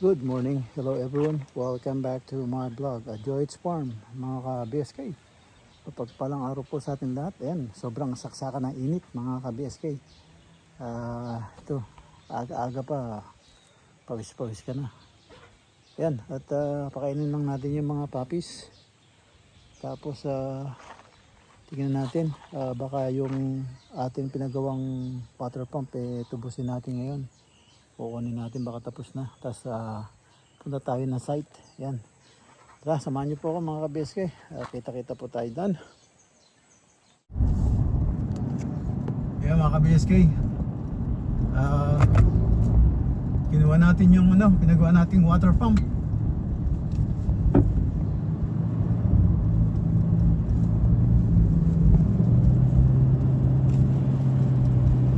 Good morning, hello everyone. Welcome back to my blog, Joy's Farm, mga ka-BSK. Pagpalang araw po sa ating lahat. Ayan, sobrang saksakan ng init mga ka-BSK. Ito, aga-aga pa, pawis-pawis ka na. Ayan, at pakainin lang natin yung mga puppies. Tapos, tingnan natin, baka yung ating pinagawang water pump, tubusin natin ngayon. Kukunin natin, baka tapos na. Tapos punta tayo na site. Yan. Tara, samahan niyo po ako mga ka-BSK. Kita-kita po tayo doon. Yan mga ka-BSK. Kinuha natin yung pinagawa nating water pump.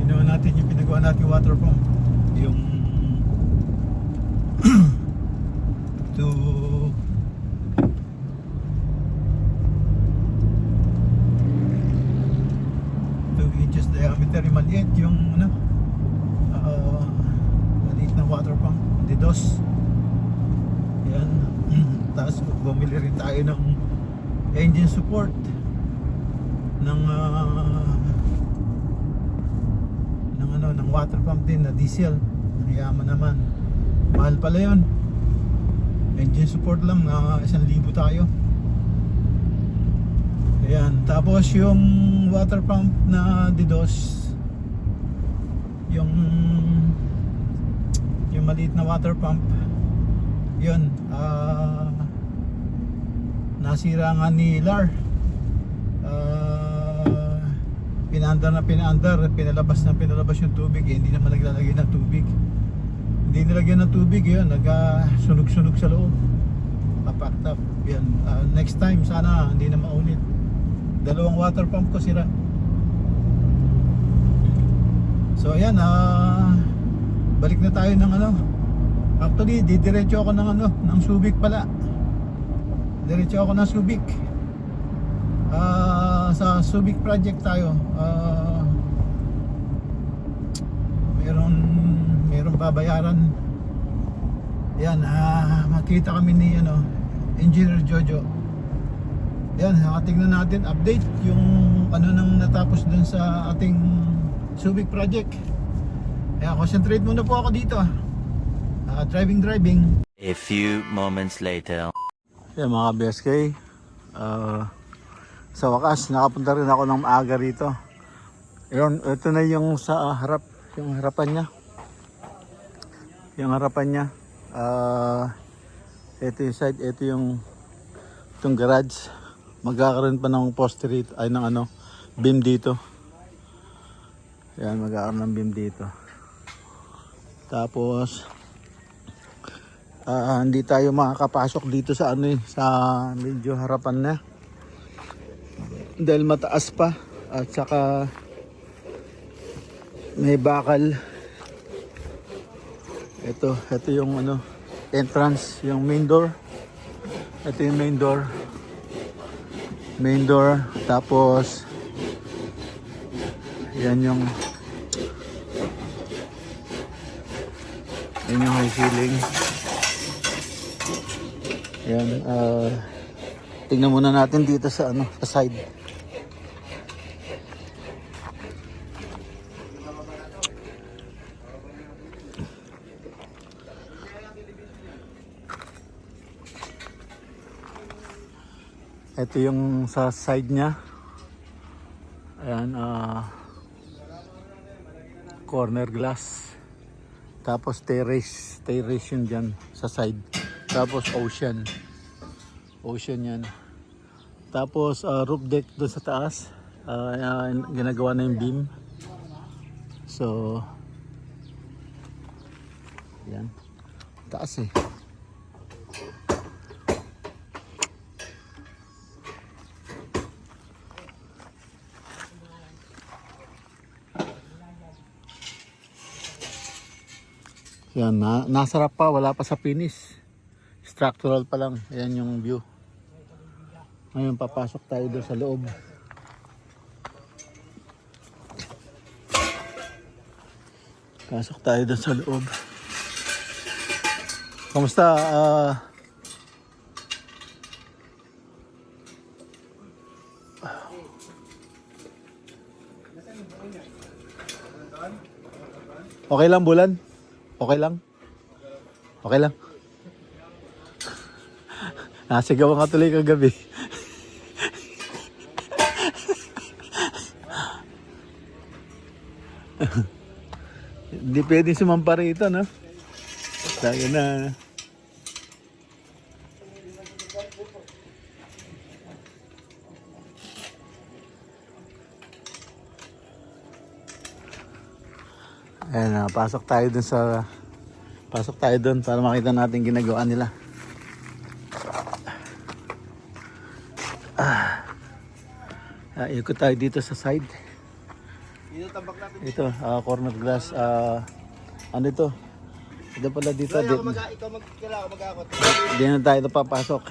Kinuha natin yung pinagawa nating water pump. Yung to 2 inches diameter, maliit yung maliit na water pump, DDoS. Yan. Tapos bumili rin tayo ng engine support ng ng water pump din na diesel. Yaman naman, mahal pala yun. Engine support lang na 1,000 tayo. Ayan. Tapos yung water pump na DDoS, yung maliit na water pump, yun, nasira nga ni Lar. Pinalabas yung tubig, hindi naman naglalagay ng tubig. Hindi nilagyan ng tubig, yun, nagsunog-sunog sa loob, papacked up. Yan. Next time sana hindi na maulit. Dalawang water pump ko sira. So ayan, balik na tayo ng actually didiretso ako ng Subic pala. Diretso ako ng Subic. Sa Subic project tayo. Merong babayaran. Yan, makita kami ni Engineer Jojo. Yan, tingnan natin update yung nang natapos dun sa ating Subic project. Yan, concentrate muna po ako dito. Driving. A few moments later. Yan mga BSK, sa wakas nakapunta rin ako ng maaga rito. Yun, ito na yung sa harap, yung harapan niya. Ito yung side, ito yung itong garage. Magkakaroon pa ng poste rito, ay ng beam dito. Yan, magkakaroon ng beam dito. Tapos hindi tayo makakapasok dito sa sa medyo harapan na. Dahil mataas pa at saka may bakal. Ito yung entrance, yung main door. Ito yung main door. Tapos yan yung high ceiling. Yan, tingnan muna natin dito sa sa side. Ito yung sa side niya. Ayan, corner glass. Tapos terrace yun dyan sa side. Tapos ocean yan. Tapos roof deck doon sa taas. Ginagawa na yung beam. So yan, taas eh. Yan, nasarap pa, wala pa sa finish. Structural pa lang. Ayan yung view. Ngayon papasok tayo doon sa loob. Pasok tayo doon sa loob. Kamusta? Okay lang, Bulan? Okay lang? Okay lang? Nasigawan ka tuloy kagabi. Hindi pwedeng sumampa rito, no? Sabi na. Ayan, pasok tayo dun sa... Pasok tayo dun para makita natin ginagawa nila. Ikot tayo dito sa side. Ito, corner glass. Ano ito? Ito pala dito. Hindi na tayo papasok.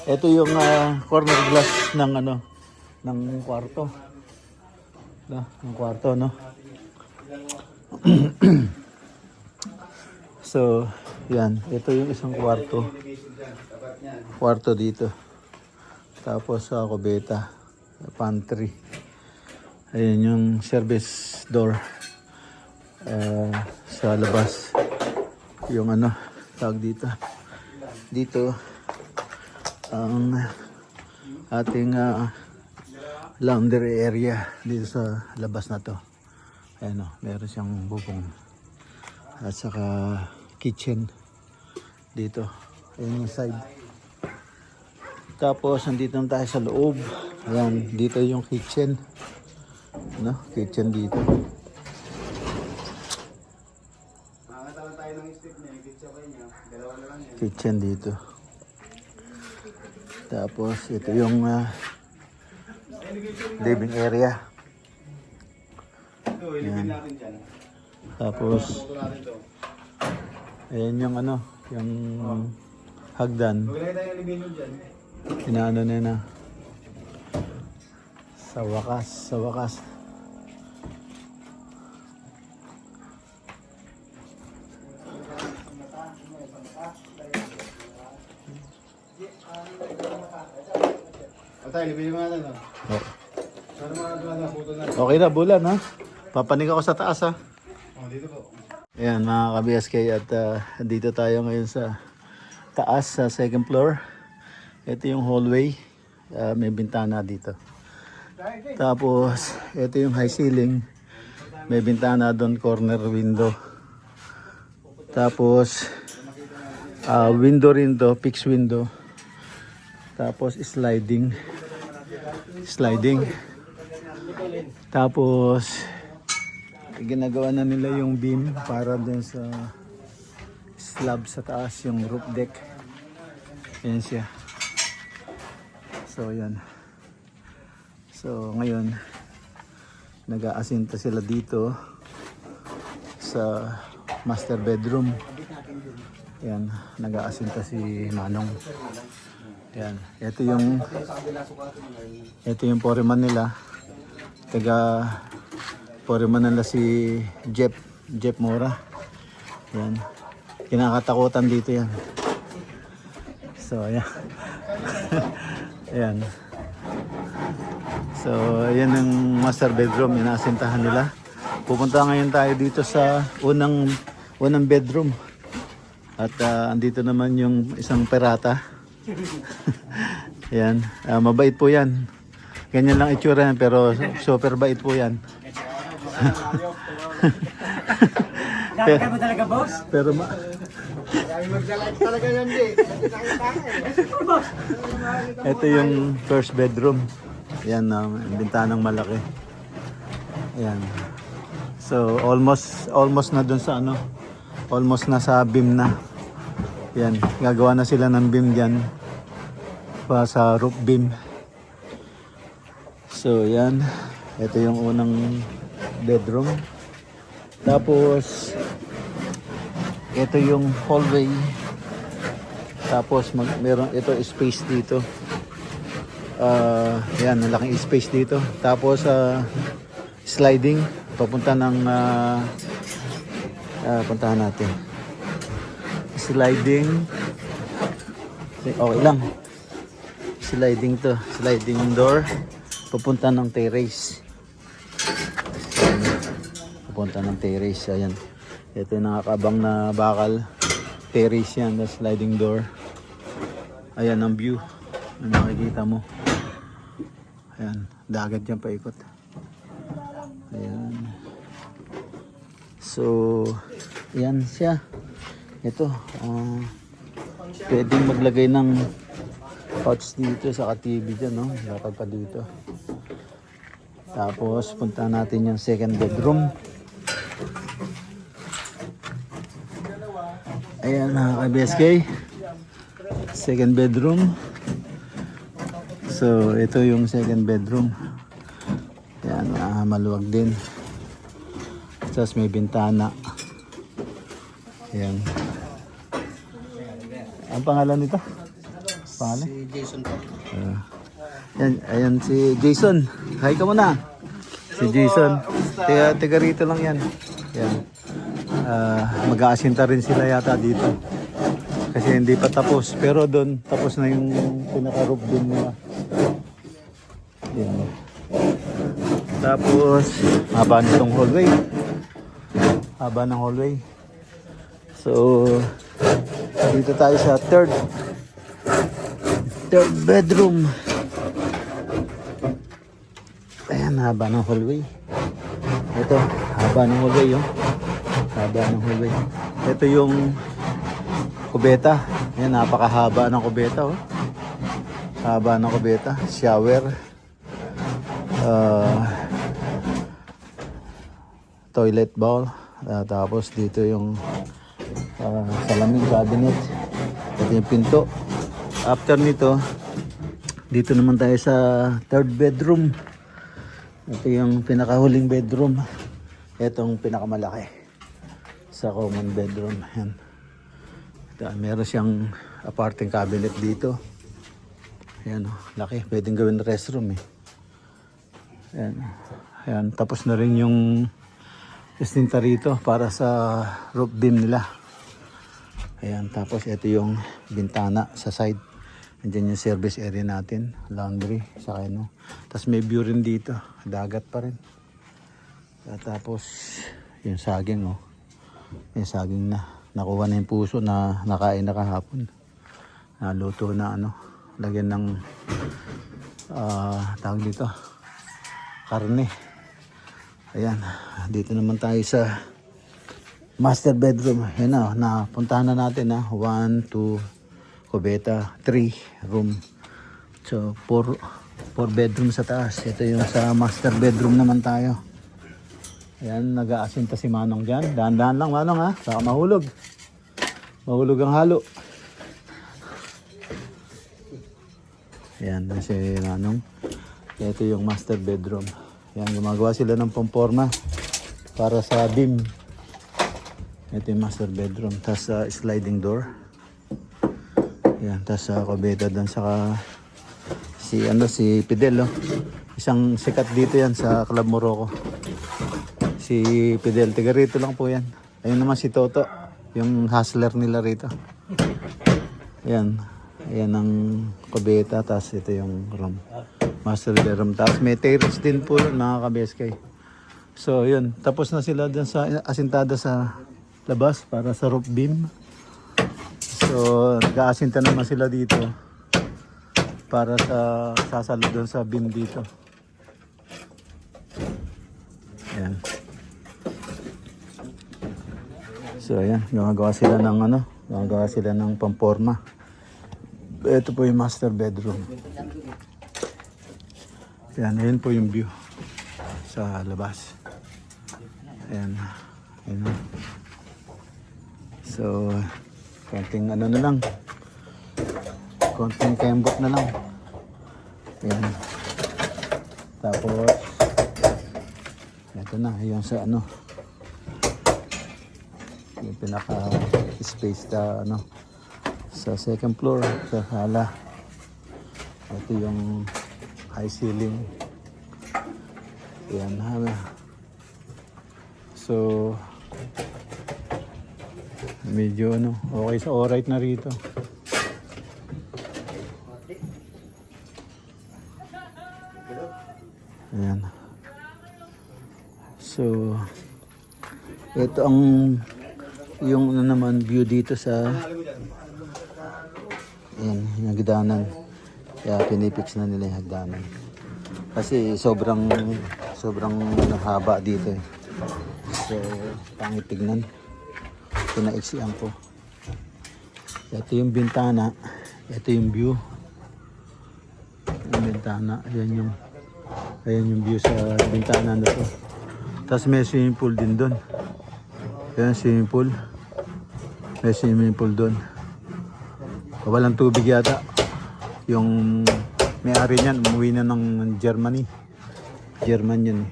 Ito yung corner glass ng ano, ng kwarto. Ng kwarto, no? So, yan. Ito yung isang kwarto. Kwarto dito. Tapos sa kubeta. Pantry. Ayan yung service door. Sa labas. Yung ano, tawag dito. Dito, ang ating laundry area dito sa labas na to. Ayan o, meron siyang bubong. At saka kitchen dito. Ayan yung side. Tapos, nandito na tayo sa loob. Ayan, dito yung kitchen. No? Kitchen dito. Kitchen dito. Tapos, ito yung living area. Ayan. Tapos, ayan yung ano, yung hagdan. Inaano na. Sa wakas. Patay, libili mo natin, no? Okay na, Bulan, ha? Papanig ako sa taas, ha? Oh, dito po. Ayan, mga ka-BSK, at dito tayo ngayon sa taas, sa second floor. Ito yung hallway. May bintana dito. Tapos, ito yung high ceiling. May bintana doon, corner window. Tapos, window rin to, fixed window. Tapos, sliding. Tapos, ginagawa na nila yung beam para dun sa slab sa taas, yung roof deck. Yan siya. So, yan. So, ngayon, nag-aasinta sila dito sa master bedroom. Yan, nag-aasinta si Manong. Yan, ito yung foreman nila. Foreman nila si Jeff Mora. Yan, kinakatakutan dito yan. So, ayan. Ayan. So, ayan ang master bedroom, inaasintahan nila. Pupunta ngayon tayo dito sa unang bedroom. At andito naman yung isang perata. Ayan, mabait po yan. Ganyan lang itsura yan, pero super bait po yan. Nakakita mo talaga, boss? Pero Talaga yan, di. ito yung first bedroom. Ayan, bintanang malaki. Ayan. So, almost na dun sa ano. Almost na sa beam na. Yan, gagawa na sila ng beam dyan. Pa sa roof beam. So, yan. Ito yung unang bedroom. Tapos, ito yung hallway. Tapos, meron ito space dito. Yan, malaking space dito. Tapos, sliding. Papunta ng puntahan natin. sliding. Okay lang. Sliding to. Sliding door. Papunta ng terrace. Ayan. Papunta ng terrace. Ayan. Ito yung nakakabang na bakal. Terrace yan. The sliding door. Ayan ang view. Ang makikita mo. Ayan. Dagat dyan paikot. Ayan. So, ayan siya. Ito. Pwedeng maglagay ng couch dito sa TV dyan, no? Dapat pa dito. Tapos, punta natin yung second bedroom. Ayan, mga ka-BSK. Second bedroom. So, ito yung second bedroom. Ayan, maluwag din. Tapos may bintana. Ayan. Ang pangalan nito? Pangalan? Si Jason po. Ayan si Jason. Hi ka muna. Si Jason. Tiga rito lang yan. Ayan. Mag-aasinta rin sila yata dito. Kasi hindi pa tapos. Pero doon, tapos na yung pinaka-roof din nila. Ayan. Tapos, haba nitong hallway. Haba ng hallway. So, dito tayo sa third bedroom. Ayan, haba ng hallway. Ito, haba ng hallway yun. Haba ng hallway. Ito yung kubeta. Ayan, napakahaba ng kubeta. Oh. Haba ng kubeta. Shower. Toilet bowl. Tapos dito yung salamin cabinet. Ito yung pinto. After nito, dito naman tayo sa third bedroom. Ito yung pinakahuling bedroom. Itong pinakamalaki sa common bedroom. Ayan. Ito, meron siyang aparting cabinet dito. Ayan, laki. Pwedeng gawin restroom eh. Ayan. Ayan. Tapos na rin yung istinta rito para sa roof beam nila. Ayan, tapos ito yung bintana sa side. Andiyan yung service area natin, laundry, saka ano. Tapos may view rin dito, dagat pa rin. At tapos yung saging, oh. Yung saging na nakuha na yung puso na nakain na kahapon. Naluto na ano, lagyan ng tawag dito, karne. Ayan, dito naman tayo sa master bedroom. Yan na, napuntahan na natin na 1, 2, kubeta, 3 room. So 4 bedroom sa taas. Ito yung sa master bedroom naman tayo. Ayan, nag-aasinta si Manong dyan. Dahan-dahan lang Manong ha, baka mahulog. Mahulog ang halo. Ayan, si Manong. Ito yung master bedroom. Ayan, gumagawa sila ng pamporma para sa beam. Ito yung master bedroom. Tapos sliding door. Ayan, tapos kubeta doon saka si Fidel. Oh. Isang sikat dito yan sa Club Morocco. Si Fidel, tiga rito lang po yan. Ayun naman si Toto, yung hustler nila rito. Ayan. Ayan ang kubeta. Tapos ito yung room. Master bedroom. Tapos may terrace din po mga ka-BSK. So yun, tapos na sila dyan sa asintada sa labas para sa roof beam. So nag-aasinta naman sila dito para sa sasalo doon sa beam dito. Ayan. So ayan, gumagawa sila ng gumagawa sila ng pamporma. Ito po yung master bedroom. Ayan, ayan po yung view sa labas. Ayan. Ayan. So, konting na lang. Konting kembot na lang. Ayan. Tapos, ito na, yung sa yung pinaka-space na sa second floor, sa sala. Ito yung high ceiling. Ayan na. So Medyo ano, okay sa alright na rito. Ayan. So, ito ang yung ano naman view dito sa ayan, yung hagdanan. Kaya pinipix na nila yung hagdanan. Kasi sobrang haba dito eh. So, pangit tignan. Pinaiksian ko. Ito yung bintana. Ito yung view. Yung bintana. Ayan yung view sa bintana na to. Tapos may swimming pool din doon. Ayan swimming pool. May swimming pool doon. Walang tubig yata. Yung may-ari niyan, umuwi na ng Germany. German yun.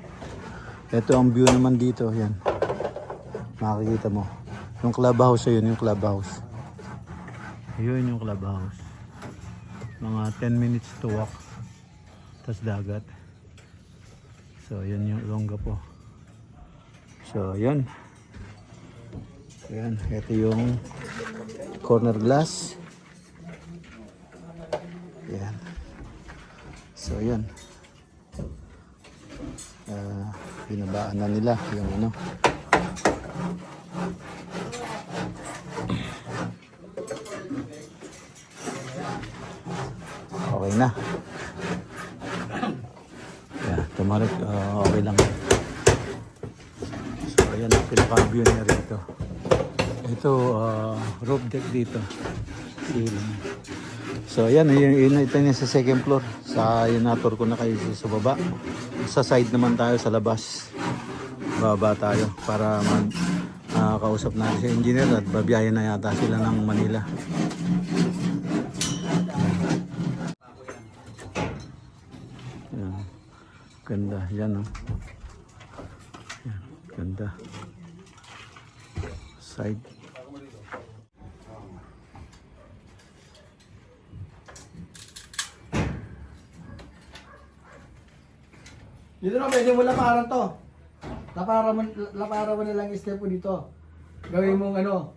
Ito ang view naman dito. Yan. Makikita mo. Yung clubhouse yun, yung clubhouse. Yun yung clubhouse. Mga 10 minutes to walk. Tapos dagat. So, yun yung Longga po. So, yan. Yan. Ito yung corner glass. Yan. So, yan. Binabaan na nila yung ano. Okay na. Yeah, tumarik, okay lang. So, ayan ang pinaka-view niya rito. Ito, roof deck dito. Ceiling. So, ayan, ito na sa second floor. Sa yun, na-tour ko na kayo sa baba. Sa side naman tayo, sa labas. Baba tayo para kausap natin si engineer at babiyahin na yata sila ng Manila. Yan. Ganda. Yan, oh. Yan. Ganda. Side. Dito na, pwede mo laparan to. Laparan mo na lang yung step mo dito. Gawin mong ano,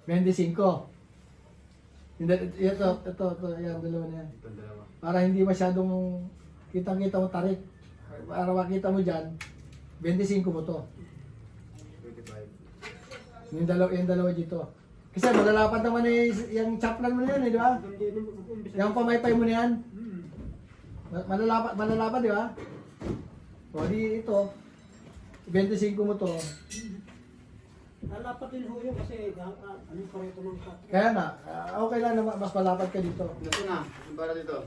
25. Ito, yan, dalawa na yan. Para hindi masyadong kitang-kita mo tarik. Para makita mo dyan, 25 mo to. 25. Yung dalawa dito. Kasi malalapad naman yung chaplan mo na yan, di ba? Yung pamaypay mo na yan. Malalapad, di ba? O di ito, 25 mo to. Lalapat din ho yun kasi ano pa rin ito ng cut. Kaya na, okay lang na mas malapad ka dito. Ito na, yung para dito.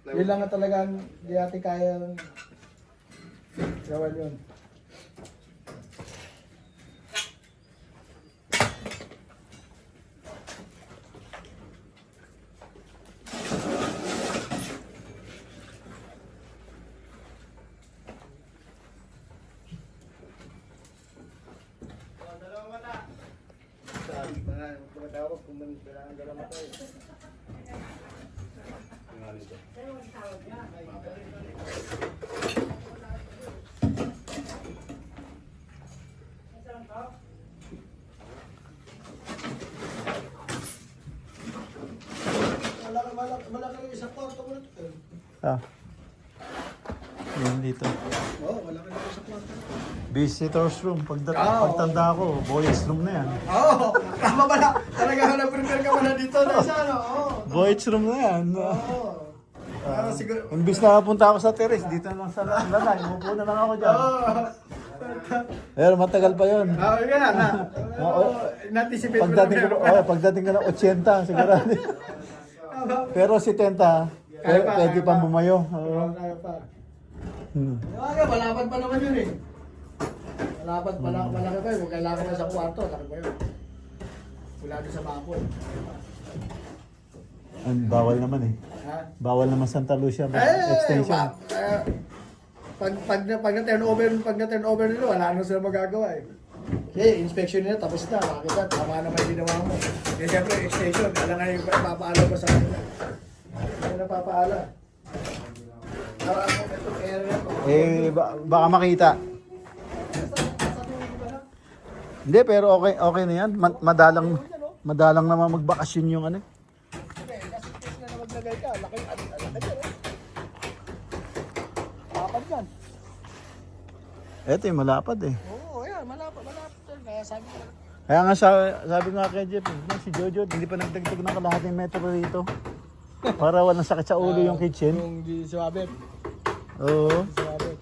Yun lang nga talaga, di natin kaya gawan yun. Tumatawag kung kailangan dala matay. Malaki yung isang kwarto mo ito. Ah. Yan dito. Oo, malaki yung isang kwarto. Visitors room. Pagtanda ko, boys room na yan. Oo, tama pala. Talaga nag-prepare ka pala dito na isa, no? Oo. Boys room na yan. Oo. Siguro. Imbis na punta ako sa terrace, dito lang sa lanay. Umupo na lang ako dyan. Oo. Pero matagal pa yun. Oo, yan na. Oo, natisipate mo lang yan. Pagdating ko ng 80, sigurado. Pero si Tenta, pwede pang bumayo. Oo, kaya pa. Hmm. Malapad pa naman yun eh. Malapad, malaki pa yun. Kung kailangan na sa kwarto, laki pa yun. Wala doon sa bakod. Bawal naman eh. Ha? Bawal naman Santa Lucia. Extension. Pag na-turn over nila, wala na sila magagawa eh. Okay, inspection nila, tapos na. Makita, tama naman yung ginawa mo. Eh, siyempre, extension, alam nga yung papaala ba sa kanila. Hindi na papaala. Itong area to. Baka makita. Hindi, pero okay na yan. Madalang Madalang naman magbakasyon yung ano. Hindi, kasi kasi na maglagay ka. Laki dyan eh. Kapag yan. Eto yung malapad eh. Oo, ayan. Malapad. Kaya sabi ko. Kaya nga sabi nga kay Jeff, si Jojo, hindi pa nagdagdag ng kalahating metro rito. Para walang sakit sa ulo yung kitchen. Yung di suwabit. Oo. Suwabit.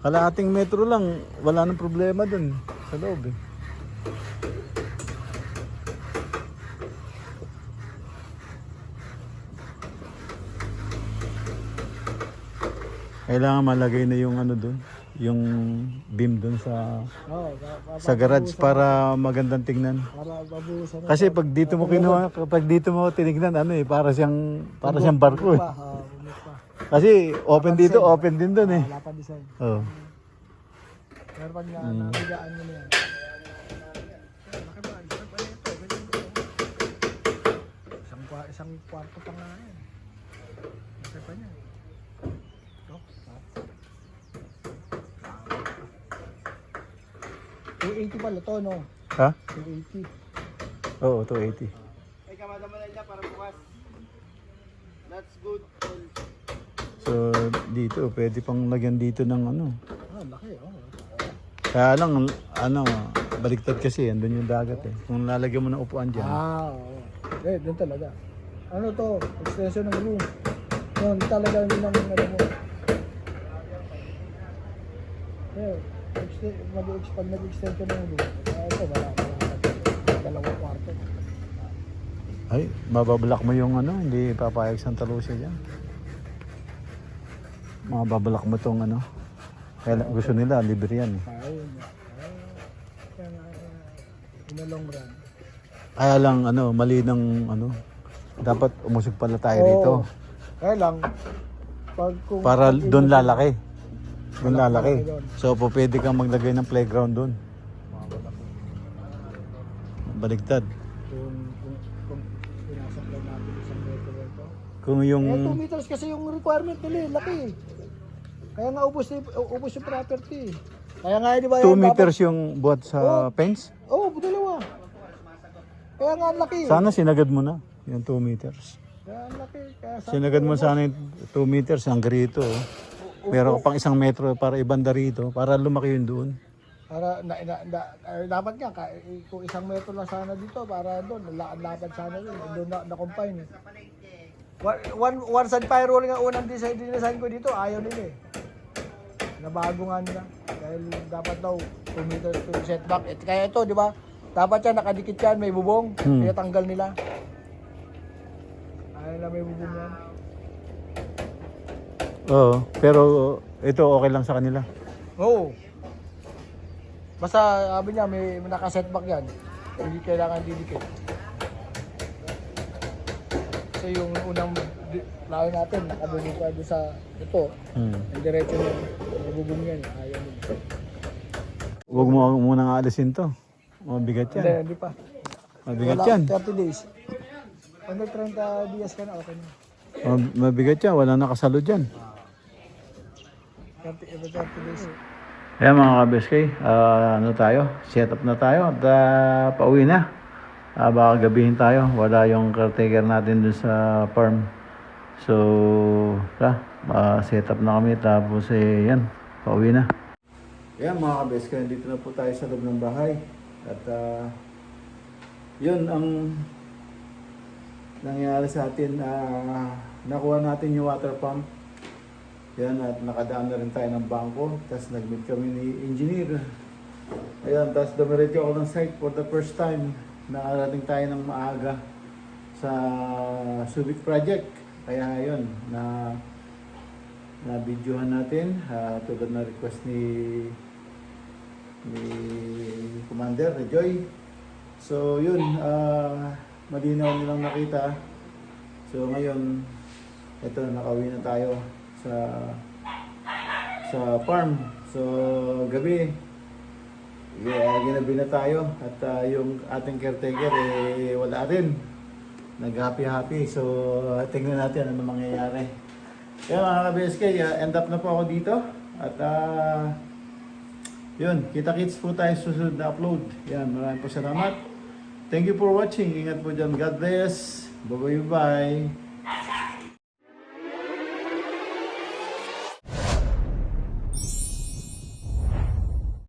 Kalahating metro lang, wala nang problema dun sa loob eh. Kailangan malagay na yung ano dun, yung beam dun sa Oo, garage para magandang tingnan. para babusan. Kasi pag dito mo kinuha, kapag dito mo tinignan ano eh, para siyang barko eh. Bumit pa. Kasi open dito, open din dun eh. Wala pa design. Oh. Pero pag nabigaan mo na yan. Isang kwarto pa nga yan. Laki pa niya. Ito. 280 pala to, no? Ha? 280. Oo, 280. Ay, kamada-mada niya para bukas. That's good. So dito, pwede pang lagyan dito ng ano. Laki, oh. Kaya lang, ano, baliktad kasi, andun yung dagat eh. Kung lalagyan mo ng upuan dyan. Oo. Doon talaga. Ano to? Extension ng room. Yun, talaga yun ang ano mo. Pag nag-extension ng room, ito, wala. Dalawang kwarto. Ay, mabablock mo yung ano, hindi papayag Santa Lucia dyan. Mabablock mo tong ano. Kaya gusto nila, libre yan eh. Ayun. In the long run. Kaya lang, ano, mali ng ano, dapat umusog pala tayo dito. Kaya lang, kung Para doon lalaki. Doon lalaki. doon. So, pwede kang maglagay ng playground doon. Baligtad. Kung pinasok lang natin isang metro ito. Kung yung... 2 meters kasi yung requirement nila, laki. Kaya nga ubos yung property. Kaya nga di ba 2 meters yung buhat sa fence? Oo, dalawa. Kaya nga laki. Sana sinagad mo na yung 2 meters. Kaya laki. Sinagad mo sana yung 2 meters hanggang rito. Oh. Meron ka pang 1 metro para ibanda rito, para lumaki yun doon. Para dapat nga kung 1 metro lang sana dito para doon lapad sana doon na combine. One side firewall nga unang design ko dito, ayaw nila eh. Nabago nga nila. Dahil dapat daw 2 meters to setback. Kaya ito, di ba? Dapat yan, nakadikit yan, may bubong. Kaya tanggal nila. Ayaw na may bubong yan. Oo, pero ito okay lang sa kanila. Oo. Basta sabi niya, may naka-setback yan. Hindi kailangan didikit. Kasi yung unang lawi natin, nakabubong pa doon sa ito. Ang diretso niya, nabubong yan. Ayaw nila. Huwag mo munang aalisin to. Mabigat yan. Hindi pa. Mabigat Wala, yan. 30 days. Pag may 30 days ka na, okay na. Mabigat yan. Wala nakasalo dyan. 30 days. Ayan mga kabeskay, ano tayo? Set up na tayo at pauwi na. Baka gabihin tayo. Wala yung caretaker natin dun sa farm. So, set up na kami. Tapos yan, pauwi na. Ayan mga kabeskay, dito na po tayo sa loob ng bahay. At yun ang nangyari sa atin. Nakuha natin yung water pump. Yan, at nakadaan na rin tayo ng bangko. Tapos nag-meet kami ni engineer. Ayan, tapos dumiretso ako ng site for the first time. Nakarating tayo ng maaga sa Subic project. Kaya yun, na-videohan natin. Tulad na request ni Commander Joy. So yun, malinaw nilang nakita. So ngayon, ito, nakauwi na tayo sa farm. So gabi, ginabi na tayo at yung ating caretaker wala rin, nag-happy. So tingnan natin ano mangyayari. Kaya mga ka-BSK, end up na po ako dito at yun, kita-kits po tayo susunod na upload. Yan, maraming po salamat. Thank you for watching. Ingat po dyan. God bless. Bye-bye.